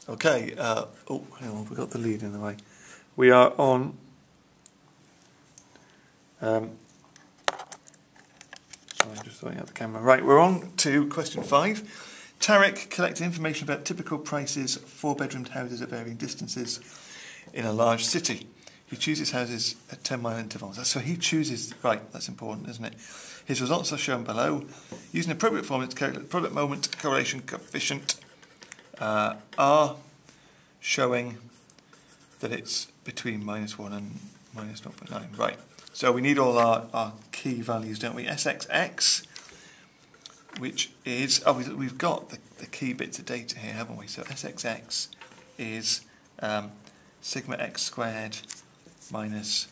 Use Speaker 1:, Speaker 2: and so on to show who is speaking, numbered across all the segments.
Speaker 1: Okay, oh, hang on, we've got the lead in the way. We are on sorry, just throwing out the camera. Right, we're on to question 5. Tarek collected information about typical prices for four-bedroomed houses at varying distances in a large city. He chooses houses at 10-mile intervals. So he chooses, right, that's important, isn't it? His results are shown below. Using appropriate formulas to calculate the product moment correlation coefficient R, showing that it's between -1 and -0.9. Right, so we need all our key values, don't we? SXX, which is, we've got the key bits of data here, haven't we? So SXX is sigma x squared minus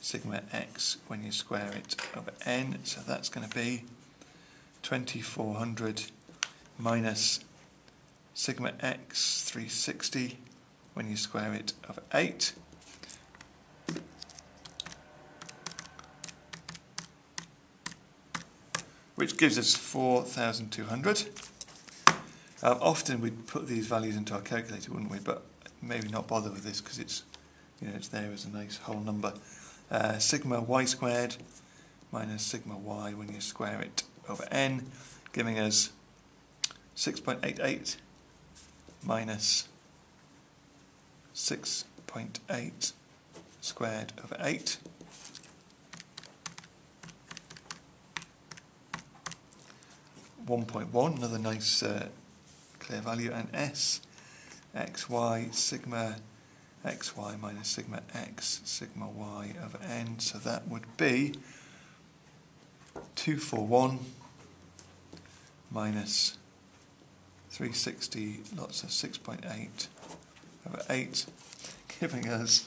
Speaker 1: sigma x when you square it over n, so that's going to be 2400 minus sigma x 360 when you square it over 8, which gives us 4200. Often we'd put these values into our calculator, wouldn't we? But maybe not bother with this because it's, it's there as a nice whole number. Sigma y squared minus sigma y when you square it over n, giving us 6.88 minus 6.8 squared over 8. (1.1), another nice clear value, and s xy sigma xy minus sigma x sigma y over n, so that would be 241 minus 360 lots of 6.8 over 8, giving us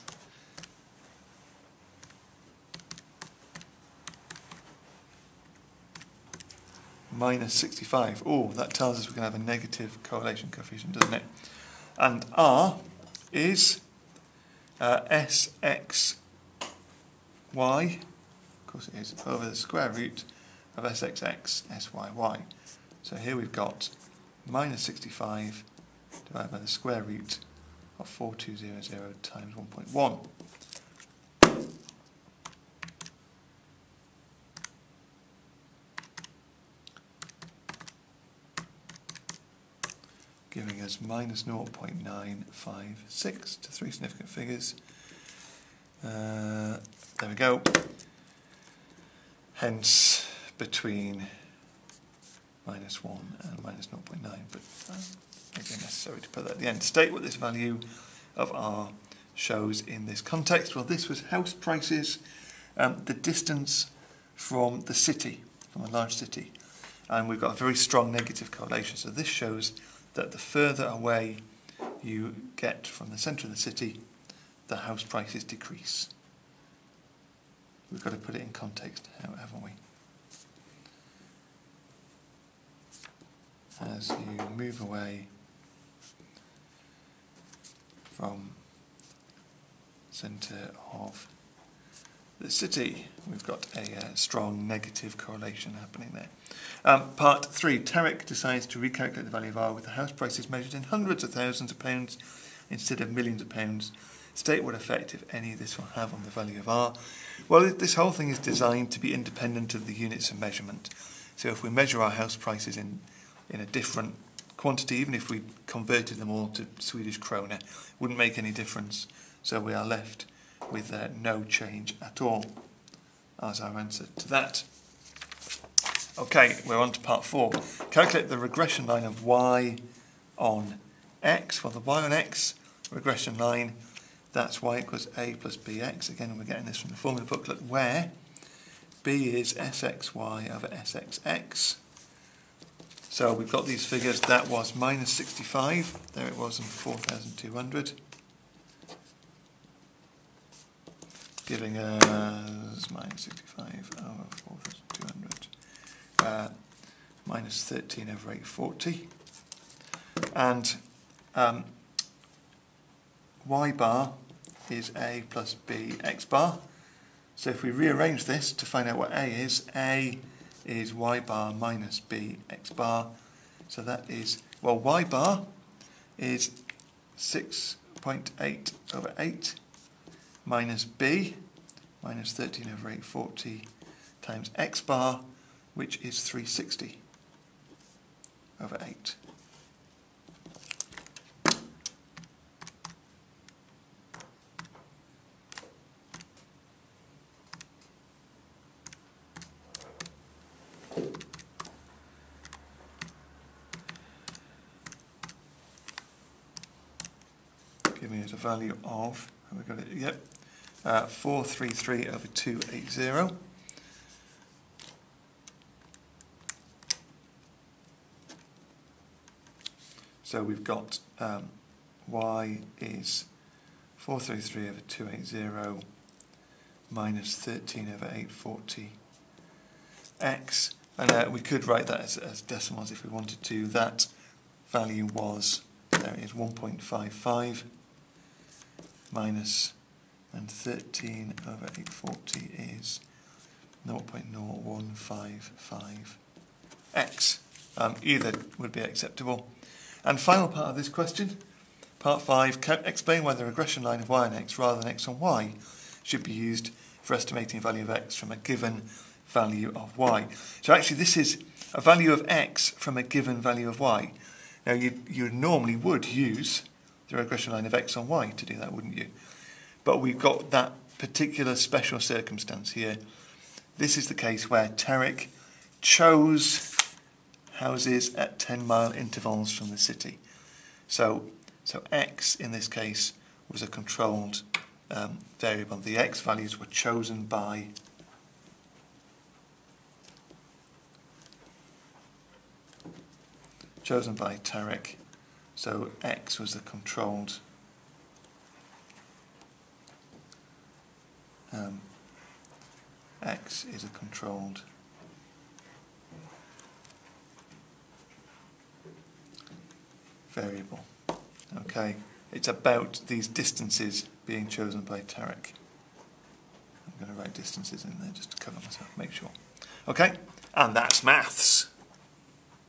Speaker 1: -65. Oh, that tells us we're going to have a negative correlation coefficient, doesn't it? And R is SXY, of course it is, over the square root of SXX SYY. So here we've got -65 divided by the square root of 4200 times 1.1. Giving us -0.956 to 3 significant figures. There we go. Hence between -1 and -0.9, but again necessary to put that at the end. State what this value of R shows in this context. Well, this was house prices, the distance from the city, from a large city, and we've got a very strong negative correlation. So this shows that the further away you get from the centre of the city, the house prices decrease. We've got to put it in context, haven't we? As you move away from centre of the city, we've got a strong negative correlation happening there. Part 3, Tarek decides to recalculate the value of R with the house prices measured in hundreds of thousands of pounds instead of millions of pounds. State what effect, if any, this will have on the value of R. Well, this whole thing is designed to be independent of the units of measurement. So if we measure our house prices in a different quantity, even if we converted them all to Swedish krona, wouldn't make any difference. So we are left with no change at all as our answer to that. Okay, we're on to part 4. Calculate the regression line of y on x. Well, the y on x regression line, that's y equals a plus bx. Again, we're getting this from the formula booklet, where b is sxy over sxx. So we've got these figures. That was -65. There it was in 4200. Giving us -65 over 4200. -13 over 840. And y bar is a plus b x bar. So if we rearrange this to find out what a is y bar minus b x bar. So that is, well, y bar is 6.8 over 8 minus b, minus 13 over 840 times x bar, which is 360 over 8. Giving us a value of, have we got it? Yep, 433 over 280. So we've got y is 433 over 280 minus 13 over 840 x, and we could write that as decimals if we wanted to. That value was, there it is, 1.55 minus, and 13 over 840 is 0.0155x. Either would be acceptable. And final part of this question, part 5, explain why the regression line of y and x rather than x and y should be used for estimating value of x from a given value of y. So actually this is a value of x from a given value of y. Now you normally would use the regression line of x on y to do that, wouldn't you? But we've got that particular special circumstance here. This is the case where Terrick chose houses at 10-mile intervals from the city. So x in this case was a controlled variable. The x values were chosen by Terrick. So x was a controlled x is a controlled variable. Okay, it's about these distances being chosen by Terrick. I'm going to write distances in there just to cover myself, make sure. Okay, and that's maths.